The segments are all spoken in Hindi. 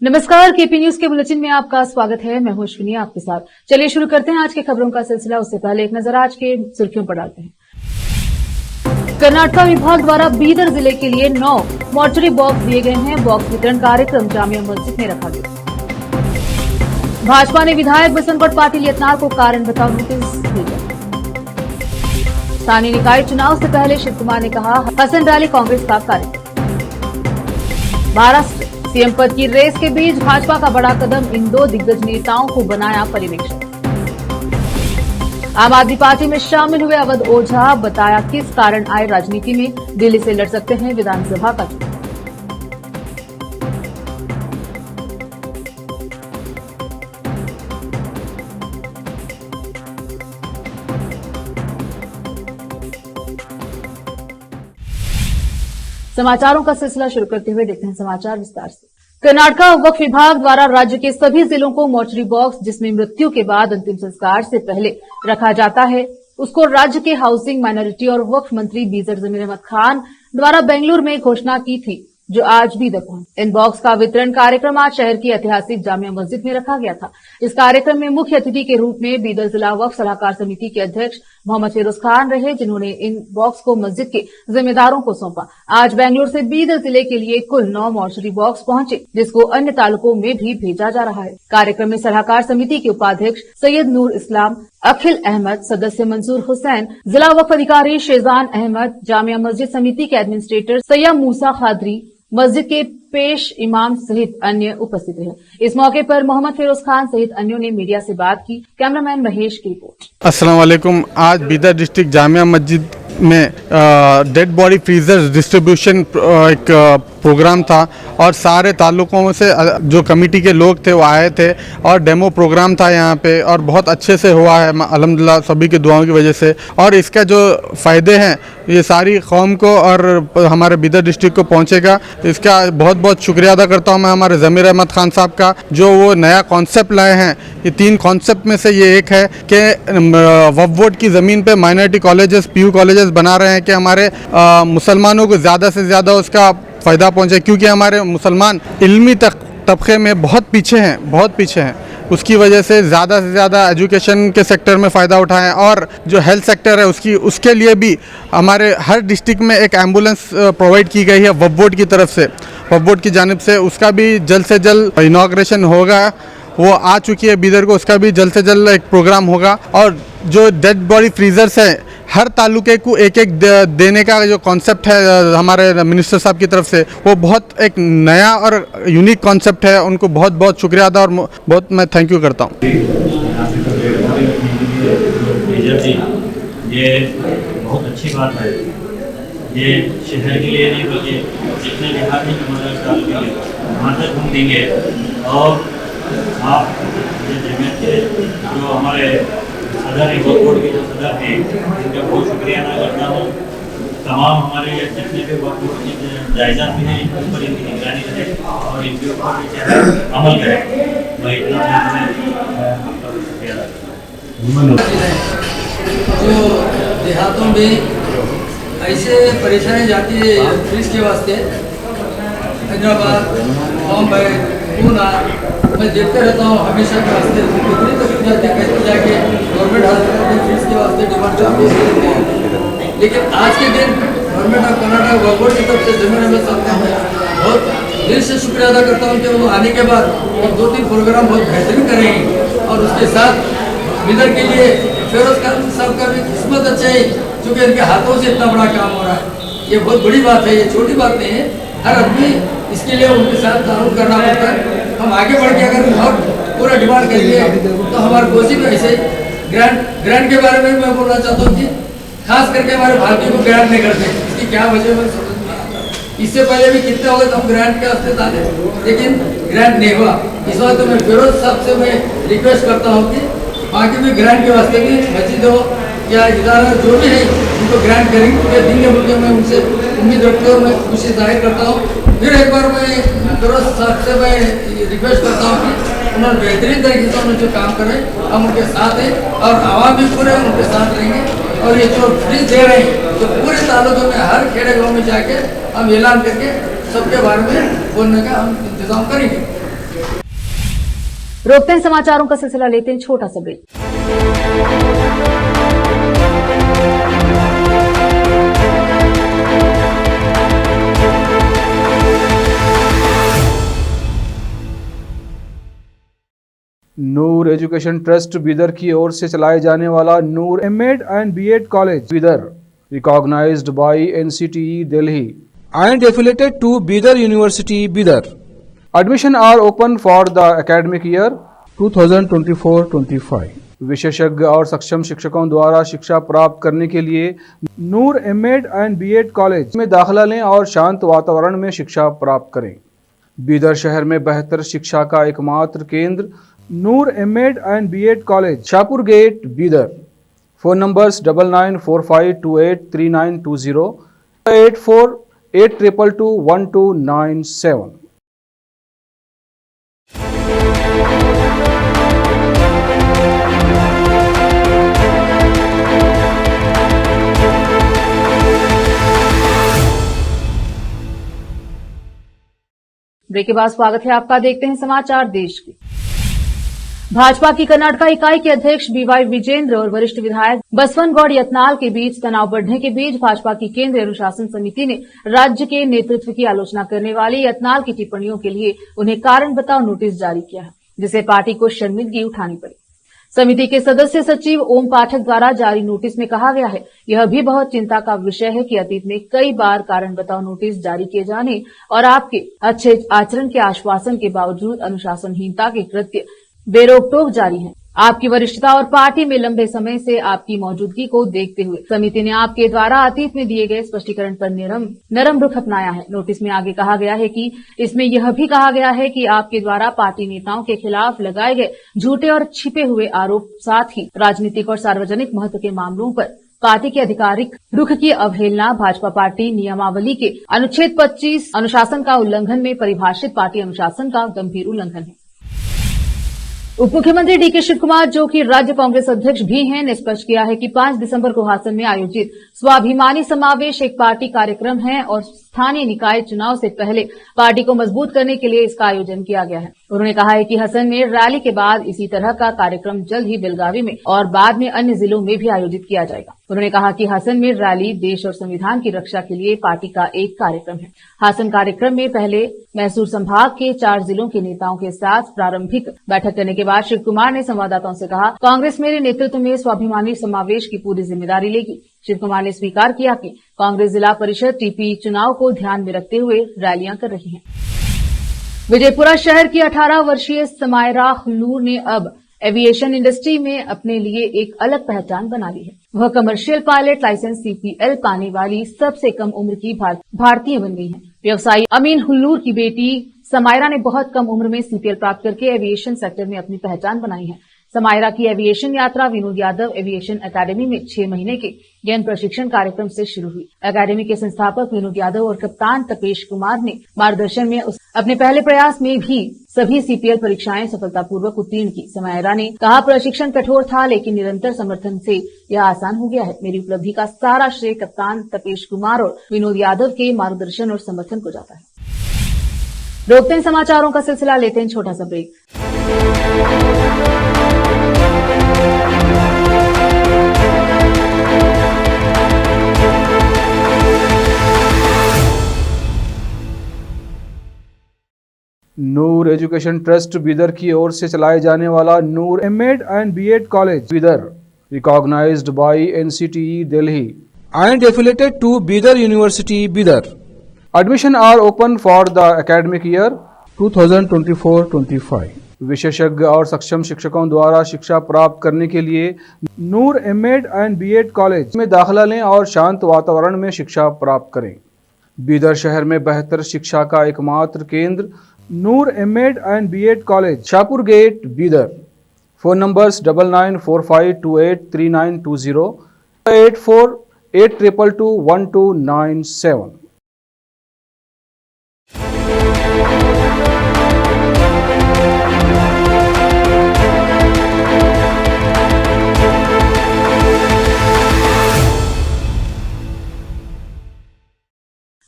नमस्कार, केपी न्यूज के बुलेटिन में आपका स्वागत है। मैं हूं अश्विनी आपके साथ। चलिए शुरू करते हैं आज के खबरों का सिलसिला। उससे पहले एक नजर आज के सुर्खियों पर डालते हैं। कर्नाटक विभाग द्वारा बीदर जिले के लिए 9 मॉर्चरी बॉक्स दिए गए हैं। बॉक्स वितरण कार्यक्रम जामिया मस्जिद में रखा गया। भाजपा ने विधायक बसंत पाटिल यत्नाल को कारण बताओ नोटिस भेजा। स्थानीय निकाय चुनाव से पहले शिव कुमार ने कहा, हसन रैली कांग्रेस का कार्यक्रम। महाराष्ट्र सीएम पद की रेस के बीच भाजपा का बड़ा कदम, इन 2 दिग्गज नेताओं को बनाया पर्यवेक्षक। आम आदमी पार्टी में शामिल हुए अवध ओझा, बताया किस कारण आए राजनीति में, दिल्ली से लड़ सकते हैं विधानसभा का चुनाव। समाचारों का सिलसिला शुरू करते हुए देखते हैं समाचार विस्तार से। कर्नाटक वक्फ विभाग द्वारा राज्य के सभी जिलों को मॉर्चरी बॉक्स, जिसमें मृत्यु के बाद अंतिम संस्कार से पहले रखा जाता है, उसको राज्य के हाउसिंग, माइनॉरिटी और वक्फ मंत्री बीजर जमीर अहमद खान द्वारा बेंगलुरु में घोषणा की थी, जो आज बीदर पहुंचे। इन बॉक्स का वितरण कार्यक्रम आज शहर की ऐतिहासिक जामिया मस्जिद में रखा गया था। इस कार्यक्रम में मुख्य अतिथि के रूप में बीदर जिला वक्फ सलाहकार समिति के अध्यक्ष मोहम्मद फिरोज खान रहे, जिन्होंने इन बॉक्स को मस्जिद के जिम्मेदारों को सौंपा। आज बेंगलुरु से बीदर जिले के लिए कुल 9 मॉर्चरी बॉक्स पहुंचे, जिसको अन्य तालुकों में भी भेजा जा रहा है। कार्यक्रम में सलाहकार समिति के उपाध्यक्ष सैयद नूर इस्लाम, अखिल अहमद, सदस्य मंसूर हुसैन, जिला वक्फ अधिकारी शेजान अहमद, जामिया मस्जिद समिति के एडमिनिस्ट्रेटर सैयद मूसा खादरी, मस्जिद के पेश इमाम सहित अन्य उपस्थित रहे। इस मौके पर मोहम्मद फिरोज खान सहित अन्यों ने मीडिया से बात की। कैमरामैन महेश की रिपोर्ट। अस्सलाम वालेकुम। आज बीदर डिस्ट्रिक्ट जामिया मस्जिद में डेड बॉडी फ्रीजर डिस्ट्रीब्यूशन एक प्रोग्राम था और सारे ताल्लुकों से जो कमेटी के लोग थे वो आए थे और डेमो प्रोग्राम था यहाँ पे, और बहुत अच्छे से हुआ है अल्हम्दुलिल्लाह, सभी की दुआओं की वजह से। और इसका जो फ़ायदे हैं ये सारी कौम को और हमारे बीदर डिस्ट्रिक्ट को पहुँचेगा। इसका बहुत बहुत शुक्रिया अदा करता हूँ मैं हमारे ज़मीर अहमद खान साहब का, जो वो नया कॉन्सेप्ट लाए हैं। ये 3 कॉन्सेप्ट में से ये एक है कि वक्फ बोर्ड की ज़मीन पे माइनॉरिटी कॉलेजेस, पीयू कॉलेजेस बना रहे हैं कि हमारे मुसलमानों को ज़्यादा से ज़्यादा उसका फ़ायदा पहुँचे, क्योंकि हमारे मुसलमान इल्मी तबके में बहुत पीछे हैं। उसकी वजह से ज़्यादा एजुकेशन के सेक्टर में फ़ायदा उठाएं, और जो हेल्थ सेक्टर है उसके लिए भी हमारे हर डिस्ट्रिक्ट में एक एम्बुलेंस प्रोवाइड की गई है वक्फ बोर्ड की तरफ से, वक्फ बोर्ड की जानिब से। उसका भी जल्द से जल्द इनॉग्रेशन होगा, वो आ चुकी है बीदर को, उसका भी जल्द से जल्द एक प्रोग्राम होगा। और जो डेड बॉडी फ्रीजर्स हैं, हर तालुके को एक देने का जो कॉन्सेप्ट है हमारे मिनिस्टर साहब की तरफ से, वो बहुत एक नया और यूनिक कॉन्सेप्ट है। उनको बहुत बहुत शुक्रिया अदा और बहुत मैं थैंक यू करता हूँ। ये बहुत अच्छी बात है, ये शहर के लिए नहीं बल्कि जितने देहाती वहाँ तक हम देंगे। और आप जमीयत के जो हमारे सदर हैं, वक्फ बोर्ड के जो सदर हैं, उनका बहुत शुक्रिया अदा करता हूँ। तमाम हमारे जितने भी वक्फ बोर्ड के जायजा भी हैं, इन पर इनकी निगरानी रहे और इनके ऊपर भी अमल करें। मैं इतना आपका शुक्रिया अदा करता हूँ। जो देहातों में ऐसे परेशानी जाती है फ्रीज के वास्ते, हैदराबाद, बॉम्बे, पूना, मैं देखते रहता हूँ हमेशा के वास्ते कितनी तकलीफ जाती है, कहते जाके गवर्नमेंट हॉस्पिटल में फीस के वास्ते डिमांड चालू करते हैं। लेकिन आज के दिन government of Karnataka Waqf board की तरफ से ज़मीर अहमद साहब का मैं बहुत दिल से शुक्रिया अदा करता हूँ कि वो आने के बाद 2-3 प्रोग्राम बहुत बेहतरीन करेंगे। और उसके साथ बीदर के लिए फिरोज खान साहब का भी किस्मत अच्छा है, क्योंकि इनके हाथों से इतना बड़ा काम हो रहा है। ये बहुत बड़ी बात है, ये छोटी बात नहीं है। हर आदमी इसके लिए उनके साथ तारुफ करना पड़ता है। हम आगे बढ़ के अगर और पूरा डिमांड करेंगे तो हमारी कोशिश में ऐसे ग्रांट के बारे में मैं बोलना चाहता हूँ कि खास करके हमारे भारतीयों को ग्रांट नहीं करते। इसकी क्या वजह मैं समझ नहीं आता। इससे पहले भी कितने हो गए तो हम ग्रांट के वास्ते डाले, लेकिन ग्रांट नहीं हुआ। इस वक्त तो मैं फिरोज साहब से मैं रिक्वेस्ट करता हूँ कि बाकी भी ग्रांट के वास्ते भी मस्जिद हो या इदारा जो भी है उनको ग्रांट करेंगे, देंगे बोल के मैं उनसे उम्मीद रखते हुए मैं खुशी जाहिर करता हूँ। फिर एक बार मैं फिरोज साहब से मैं रिक्वेस्ट करता हूँ कि उन्होंने बेहतरीन तरीके से उन्होंने जो काम करे हम उनके साथ हैं और आवाम भी पूरे उनके साथ रहेंगे। और ये जो फ्रीज दे रहे हैं तो पूरे तालुकों में हर खेड़े गाँव में जाके हम ऐलान करके सबके बारे में बोलने का हम इंतजाम करेंगे। रोकते हैं समाचारों का सिलसिला, लेते हैं छोटा सा break. Noor education trust Bidar की ओर से चलाए जाने वाला Noor MEd and BEd college Bidar, recognised by NCTE Delhi and affiliated to Bidar university Bidar. Admission are open for the academic year 2024-25। विशेषज्ञ और सक्षम शिक्षकों द्वारा शिक्षा प्राप्त करने के लिए नूर एमएड एंड बीएड कॉलेज में दाखिला लें और शांत वातावरण में शिक्षा प्राप्त करें। बीदर शहर में बेहतर शिक्षा का एकमात्र केंद्र Noor MEd and BEd college, Shahpur gate, Bidar. Phone numbers 9945283920, 8482221297। Break के बाद स्वागत है आपका। देखते हैं समाचार देश के। भाजपा की कर्नाटका इकाई के अध्यक्ष बीवाई विजेंद्र और वरिष्ठ विधायक बसवन गौड़ यत्नाल के बीच तनाव बढ़ने के बीच भाजपा की केंद्रीय अनुशासन समिति ने राज्य के नेतृत्व की आलोचना करने वाली यत्नाल की टिप्पणियों के लिए उन्हें कारण बताओ नोटिस जारी किया है, जिसे पार्टी को शर्मिंदगी उठानी पड़ी। समिति के सदस्य सचिव ओम पाठक द्वारा जारी नोटिस में कहा गया है, यह भी बहुत चिंता का विषय है कि अतीत में कई बार कारण बताओ नोटिस जारी किए जाने और आपके अच्छे आचरण के आश्वासन के बावजूद अनुशासनहीनता के कृत्य बेरोक-टोक जारी हैं। आपकी वरिष्ठता और पार्टी में लंबे समय से आपकी मौजूदगी को देखते हुए समिति ने आपके द्वारा अतीत में दिए गए स्पष्टीकरण पर नरम रुख अपनाया है। नोटिस में आगे कहा गया है कि इसमें यह भी कहा गया है कि आपके द्वारा पार्टी नेताओं के खिलाफ लगाए गए झूठे और छिपे हुए आरोप, साथ ही राजनीतिक और सार्वजनिक महत्व के मामलों पर पार्टी के आधिकारिक रुख की अवहेलना, भाजपा पार्टी नियमावली के अनुच्छेद 25 अनुशासन का उल्लंघन में परिभाषित पार्टी अनुशासन का गंभीर उल्लंघन है। उप मुख्यमंत्री डीके शिव कुमार, जो कि राज्य कांग्रेस अध्यक्ष भी हैं, ने स्पष्ट किया है कि 5 दिसंबर को हासन में आयोजित स्वाभिमानी समावेश एक पार्टी कार्यक्रम है और स्थानीय निकाय चुनाव से पहले पार्टी को मजबूत करने के लिए इसका आयोजन किया गया है। उन्होंने कहा है कि हसन में रैली के बाद इसी तरह का कार्यक्रम जल्द ही बेलगावी में और बाद में अन्य जिलों में भी आयोजित किया जाएगा। उन्होंने कहा कि हसन में रैली देश और संविधान की रक्षा के लिए पार्टी का एक कार्यक्रम है। हासन कार्यक्रम में पहले मैसूर संभाग के 4 जिलों के नेताओं के साथ प्रारंभिक बैठक करने के बाद शिव कुमार ने संवाददाताओं से कहा, कांग्रेस मेरे नेतृत्व में स्वाभिमानी समावेश की पूरी जिम्मेदारी लेगी। शिव कुमार ने स्वीकार किया कि कांग्रेस जिला परिषद टीपी चुनाव को ध्यान में रखते हुए रैलियां कर रही है। विजयपुरा शहर की 18 वर्षीय समायरा हुल्लूर ने अब एविएशन इंडस्ट्री में अपने लिए एक अलग पहचान बना ली है। वह कमर्शियल पायलट लाइसेंस CPL पाने वाली सबसे कम उम्र की भारतीय बन गई है। व्यवसायी अमीन हुल्लूर की बेटी समायरा ने बहुत कम उम्र में CPL प्राप्त करके एविएशन सेक्टर में अपनी पहचान बनाई है। समायरा की एविएशन यात्रा विनोद यादव एविएशन अकादमी में 6 महीने के ज्ञान प्रशिक्षण कार्यक्रम से शुरू हुई। अकादमी के संस्थापक विनोद यादव और कप्तान तपेश कुमार ने मार्गदर्शन में अपने पहले प्रयास में भी सभी CPL परीक्षाएं सफलतापूर्वक उत्तीर्ण की। समायरा ने कहा, प्रशिक्षण कठोर था लेकिन निरंतर समर्थन से यह आसान हो गया है। मेरी उपलब्धि का सारा श्रेय कप्तान तपेश कुमार और विनोद यादव के मार्गदर्शन और समर्थन को जाता है। रोकते हैं समाचारों का सिलसिला, लेते हैं छोटा सा break. Noor education trust Bidar की ओर से चलाए जाने वाला Noor MEd and BEd college Bidar, recognised by NCTE Delhi and affiliated to Bidar university Bidar. Admission are open for the academic year 2024-25। विशेषज्ञ और सक्षम शिक्षकों द्वारा शिक्षा प्राप्त करने के लिए नूर एमएड एंड बीएड कॉलेज में दाखिला लें और शांत वातावरण में शिक्षा प्राप्त करें। बीदर शहर में बेहतर शिक्षा का एकमात्र केंद्र Noor MEd and BEd college, Shahpur gate, Bidar. Phone numbers 9945283920, 8482221297।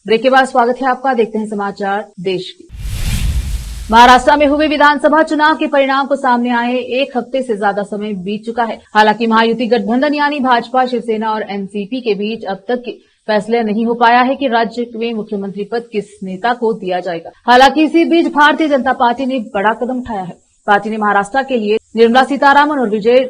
Break के बाद स्वागत है आपका। देखते हैं समाचार देश की। महाराष्ट्र में हुए विधानसभा चुनाव के परिणाम को सामने आए 1 हफ्ते से ज्यादा समय बीत चुका है। हालांकि महायुति गठबंधन यानी भाजपा, शिवसेना और एनसीपी के बीच अब तक के फैसला नहीं हो पाया है कि राज्य में मुख्यमंत्री पद किस नेता को दिया जाएगा। हालांकि इसी बीच भारतीय जनता पार्टी ने बड़ा कदम उठाया है। पार्टी ने महाराष्ट्र के लिए निर्मला सीतारामन और विजय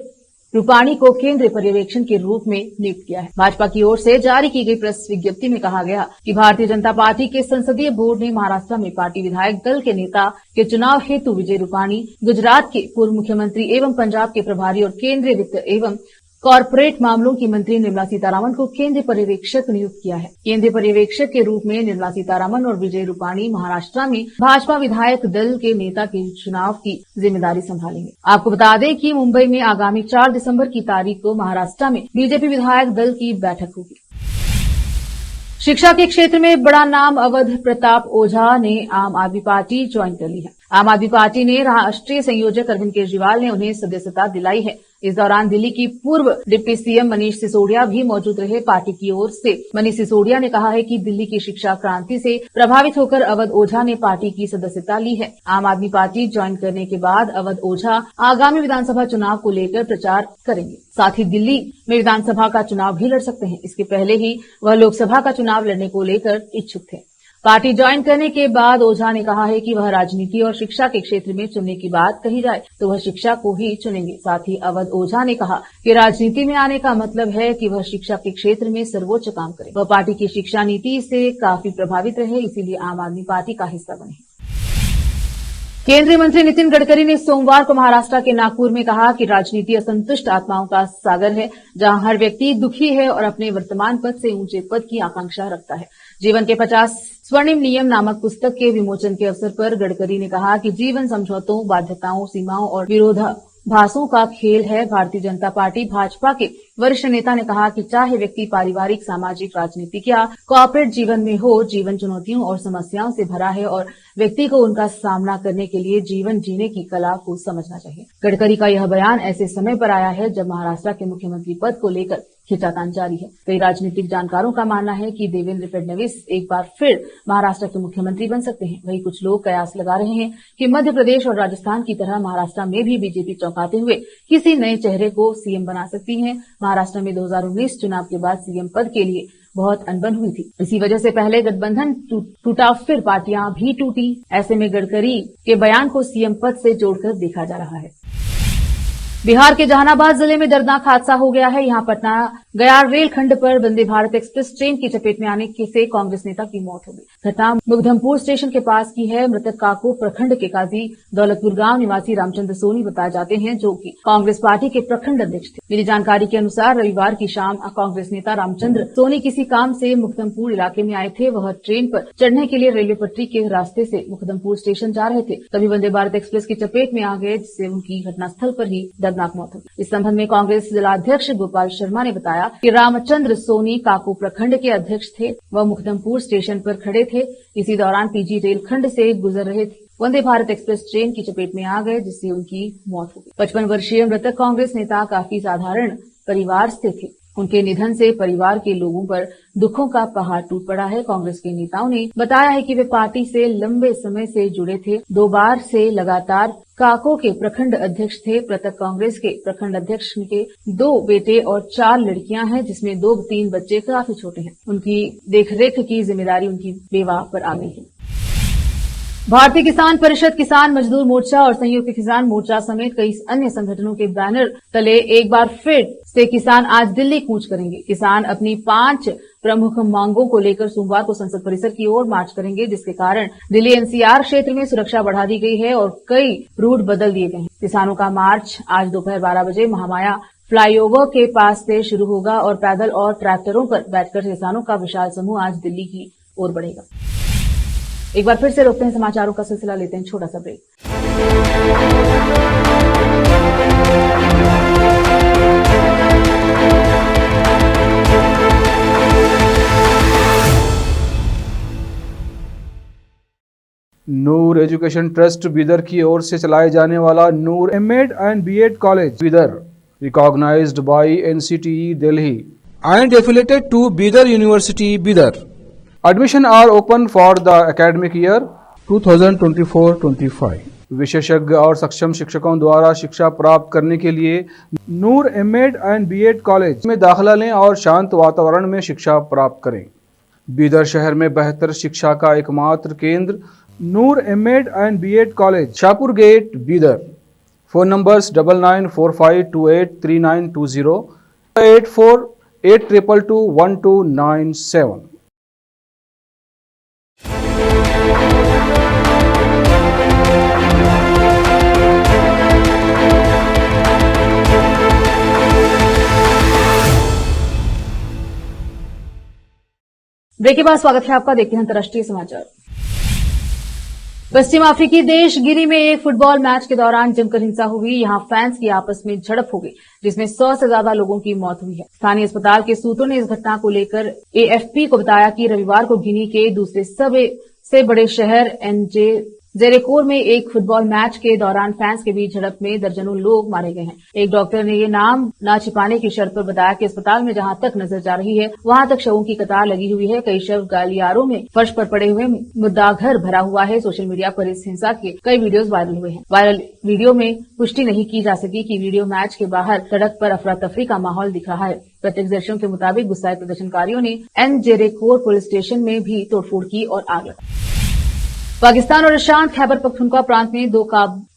रूपाणी को केंद्रीय पर्यवेक्षक के रूप में नियुक्त किया है। भाजपा की ओर से जारी की गई प्रेस विज्ञप्ति में कहा गया कि भारतीय जनता पार्टी के संसदीय बोर्ड ने महाराष्ट्र में पार्टी विधायक दल के नेता के चुनाव हेतु विजय रूपाणी, गुजरात के पूर्व मुख्यमंत्री एवं पंजाब के प्रभारी और केंद्रीय वित्त एवं कॉर्पोरेट मामलों की मंत्री निर्मला सीतारामन को केंद्रीय पर्यवेक्षक नियुक्त किया है। केंद्रीय पर्यवेक्षक के रूप में निर्मला सीतारामन और विजय रूपाणी महाराष्ट्र में भाजपा विधायक दल के नेता के चुनाव की जिम्मेदारी संभालेंगे। आपको बता दें कि मुंबई में आगामी 4 दिसंबर की तारीख को महाराष्ट्र में बीजेपी विधायक दल की बैठक होगी। शिक्षा के क्षेत्र में बड़ा नाम अवध प्रताप ओझा ने आम आदमी पार्टी ज्वाइन कर ली है। आम आदमी पार्टी ने राष्ट्रीय संयोजक अरविंद केजरीवाल ने उन्हें सदस्यता दिलाई है। इस दौरान दिल्ली की पूर्व डिप्टी सीएम मनीष सिसोदिया भी मौजूद रहे। पार्टी की ओर से मनीष सिसोदिया ने कहा है कि दिल्ली की शिक्षा क्रांति से प्रभावित होकर अवध ओझा ने पार्टी की सदस्यता ली है। आम आदमी पार्टी ज्वाइन करने के बाद अवध ओझा आगामी विधानसभा चुनाव को लेकर प्रचार करेंगे। साथ ही दिल्ली में विधानसभा का चुनाव भी लड़ सकते हैं। इसके पहले ही वह लोकसभा का चुनाव लड़ने को लेकर इच्छुक थे। पार्टी ज्वाइन करने के बाद ओझा ने कहा है कि वह राजनीति और शिक्षा के क्षेत्र में चुनने की बात कही जाए तो वह शिक्षा को ही चुनेंगे। साथ ही अवध ओझा ने कहा कि राजनीति में आने का मतलब है कि वह शिक्षा के क्षेत्र में सर्वोच्च काम करे। वह पार्टी की शिक्षा नीति से काफी प्रभावित रहे, इसीलिए आम आदमी पार्टी का हिस्सा बने। केंद्रीय मंत्री नितिन गडकरी ने सोमवार को महाराष्ट्र के नागपुर में कहा कि राजनीति असंतुष्ट आत्माओं का सागर है, जहां हर व्यक्ति दुखी है और अपने वर्तमान पद से ऊंचे पद की आकांक्षा रखता है। जीवन के 50 स्वर्णिम नियम नामक पुस्तक के विमोचन के अवसर पर गडकरी ने कहा कि जीवन समझौतों, बाध्यताओं, सीमाओं और विरोधाभासों का खेल है। भारतीय जनता पार्टी भाजपा के वरिष्ठ नेता ने कहा कि चाहे व्यक्ति पारिवारिक, सामाजिक, राजनीतिक या कॉर्पोरेट जीवन में हो, जीवन चुनौतियों और समस्याओं से भरा है और व्यक्ति को उनका सामना करने के लिए जीवन जीने की कला को समझना चाहिए। गडकरी का यह बयान ऐसे समय पर आया है जब महाराष्ट्र के मुख्यमंत्री पद को लेकर खींचातान जारी है। कई राजनीतिक जानकारों का मानना है कि देवेंद्र फडणवीस एक बार फिर महाराष्ट्र के मुख्यमंत्री बन सकते हैं। वहीं कुछ लोग कयास लगा रहे हैं कि मध्य प्रदेश और राजस्थान की तरह महाराष्ट्र में भी बीजेपी चौंकाते हुए किसी नए चेहरे को सीएम बना सकती है। महाराष्ट्र में 2019 चुनाव के बाद सीएम पद के लिए बहुत अनबन हुई थी। इसी वजह से पहले गठबंधन टूटा, फिर पार्टियां भी टूटी। ऐसे में गडकरी के बयान को सीएम पद से जोड़कर देखा जा रहा है। बिहार के जहानाबाद जिले में दर्दनाक हादसा हो गया है। यहां पटना गया रेलखंड पर वंदे भारत एक्सप्रेस ट्रेन की चपेट में आने से कांग्रेस नेता की मौत हो गई। घटना मुगधमपुर स्टेशन के पास की है। मृतक काको प्रखंड के काजी दौलतपुर गांव निवासी रामचंद्र सोनी बताए जाते हैं, जो कि कांग्रेस पार्टी के प्रखंड अध्यक्ष थे। मिली जानकारी के अनुसार रविवार की शाम कांग्रेस नेता रामचंद्र सोनी किसी काम से मुगधमपुर इलाके में आए थे। वह ट्रेन पर चढ़ने के लिए रेलवे पटरी के रास्ते से मुगधमपुर स्टेशन जा रहे थे। तभी वंदे भारत एक्सप्रेस की चपेट में आ गए, जिससे उनकी घटनास्थल पर ही दर्दनाक मौत हो गई। इस संबंध में कांग्रेस जिलाध्यक्ष गोपाल शर्मा ने बताया कि रामचंद्र सोनी काको प्रखंड के अध्यक्ष थे। वह मुगधमपुर स्टेशन पर खड़े थे। इसी दौरान पीजी रेलखंड से गुजर रहे थे। वंदे भारत एक्सप्रेस ट्रेन की चपेट में आ गए, जिससे उनकी मौत हो गई। 55 वर्षीय मृतक कांग्रेस नेता काफी साधारण परिवार से थे। उनके निधन से परिवार के लोगों पर दुखों का पहाड़ टूट पड़ा है। कांग्रेस के नेताओं ने बताया है कि वे पार्टी से लंबे समय से जुड़े थे। 2 बार से लगातार काको के प्रखंड अध्यक्ष थे। मृतक कांग्रेस के प्रखंड अध्यक्ष के 2 बेटे और 4 लड़कियां हैं, जिसमें 2-3 बच्चे काफी छोटे हैं। उनकी देखरेख की जिम्मेदारी उनकी बेवा पर आ गई है। भारतीय किसान परिषद, किसान मजदूर मोर्चा और संयुक्त किसान मोर्चा समेत कई अन्य संगठनों के बैनर तले एक बार फिर से किसान आज दिल्ली कूच करेंगे। किसान अपनी 5 प्रमुख मांगों को लेकर सोमवार को संसद परिसर की ओर मार्च करेंगे, जिसके कारण दिल्ली एनसीआर क्षेत्र में सुरक्षा बढ़ा दी गई है और कई रूट बदल दिए गए हैं। किसानों का मार्च आज दोपहर 12 बजे महामाया फ्लाईओवर के पास से शुरू होगा और पैदल और ट्रैक्टरों पर बैठकर किसानों का विशाल समूह आज दिल्ली की ओर बढ़ेगा। एक बार फिर से रोकते हैं समाचारों का सिलसिला, लेते हैं छोटा सा break. Noor education trust Bidar की ओर से चलाए जाने वाला Noor MEd and BEd college Bidar, recognised by NCTE Delhi and affiliated to Bidar University, Bidar. Admission are open for the academic year 2024-25 विशेषज्ञ और सक्षम शिक्षकों द्वारा शिक्षा प्राप्त करने के लिए नूर एमएड एंड बीएड कॉलेज में दाखिला लें और शांत वातावरण में शिक्षा प्राप्त करें। बीदर शहर में बेहतर शिक्षा का एकमात्र केंद्र Noor MEd and BEd college, Shahpur gate, Bidar. Phone numbers 9945283920, 8482221297। Break के बाद स्वागत है आपका। देखते हैं अंतर्राष्ट्रीय समाचार। पश्चिम अफ्रीकी देश गिनी में एक फुटबॉल मैच के दौरान जमकर हिंसा हुई। यहां फैंस की आपस में झड़प हो गई, जिसमें 100 से ज्यादा लोगों की मौत हुई है। स्थानीय अस्पताल के सूत्रों ने इस घटना को लेकर एएफपी को बताया कि रविवार को गिनी के दूसरे सबसे बड़े शहर जेरेकोर में एक फुटबॉल मैच के दौरान फैंस के बीच झड़प में दर्जनों लोग मारे गए हैं। एक डॉक्टर ने ये नाम न छिपाने की शर्त पर बताया कि अस्पताल में जहां तक नजर जा रही है वहां तक शवों की कतार लगी हुई है। कई शव गलियारों में फर्श पर पड़े हुए मुद्दाघर भरा हुआ है। सोशल मीडिया पर इस हिंसा के कई वीडियोज वायरल हुए हैं। वायरल वीडियो में पुष्टि नहीं की जा सकी कि वीडियो मैच के बाहर सड़क पर अफरा तफरी का माहौल दिख रहा है। प्रत्यक्षदर्शियों के मुताबिक गुस्साए प्रदर्शनकारियों ने जेरेकोर पुलिस स्टेशन में भी तोड़फोड़ की और आग लगाई। पाकिस्तान और अशांत खैबर पख्तूनख्वा प्रांत में दो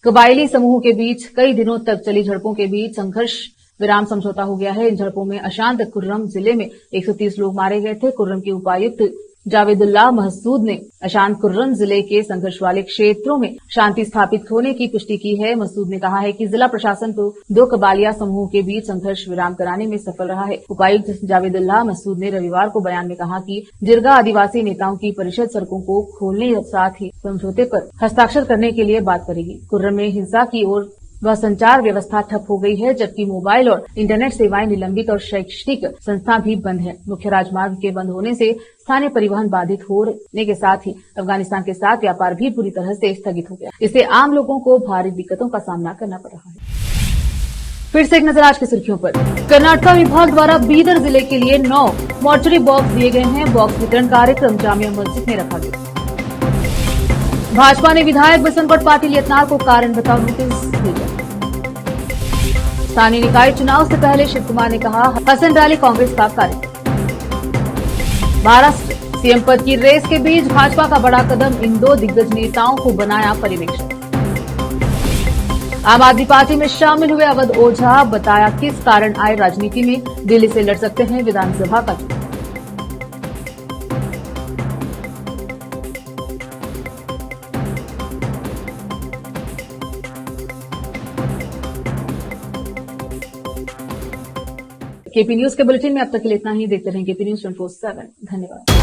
कबायली समूहों के बीच कई दिनों तक चली झड़पों के बीच संघर्ष विराम समझौता हो गया है। इन झड़पों में अशांत कुर्रम जिले में 130 लोग मारे गए थे। कुर्रम के उपायुक्त जावेदुल्लाह महसूद ने अशांत कुर्रम जिले के संघर्ष वाले क्षेत्रों में शांति स्थापित होने की पुष्टि की है। महसूद ने कहा है कि जिला प्रशासन को दो कबालिया समूहों के बीच संघर्ष विराम कराने में सफल रहा है। उपायुक्त जावेदुल्लाह महसूद ने रविवार को बयान में कहा कि जिरगा आदिवासी नेताओं की परिषद सड़कों को खोलने और साथ ही समझौते पर हस्ताक्षर करने के लिए बात करेगी। कुर्रम में हिंसा की ओर वह संचार व्यवस्था ठप हो गई है, जबकि मोबाइल और इंटरनेट सेवाएं निलंबित और शैक्षणिक संस्था भी बंद है। मुख्य राजमार्ग के बंद होने से स्थानीय परिवहन बाधित होने के साथ ही अफगानिस्तान के साथ व्यापार भी पूरी तरह से स्थगित हो गया। इससे आम लोगों को भारी दिक्कतों का सामना करना पड़ रहा है। फिर से एक नजर आज की सुर्खियों पर। कर्नाटक विभाग द्वारा बीदर जिले के लिए 9 मॉर्चरी बॉक्स दिए गए हैं। बॉक्स वितरण कार्यक्रम जामिया मस्जिद में रखा गया। भाजपा ने विधायक बसंतगौड़ पाटिल यत्नाल को कारण बताओ नोटिस भेजा। स्थानीय निकाय चुनाव से पहले शिव कुमार ने कहा हसन रैली कांग्रेस का कार्यक्रम। महाराष्ट्र सीएम पद की रेस के बीच भाजपा का बड़ा कदम, इन दो दिग्गज नेताओं को बनाया पर्यवेक्षक। आम आदमी पार्टी में शामिल हुए अवध ओझा, बताया किस कारण आए राजनीति में, दिल्ली से लड़ सकते हैं विधानसभा का चुनाव। केपी न्यूज के बुलेटिन में अब तक के लिए इतना ही। देखते रहें केपी न्यूज 24/7। धन्यवाद।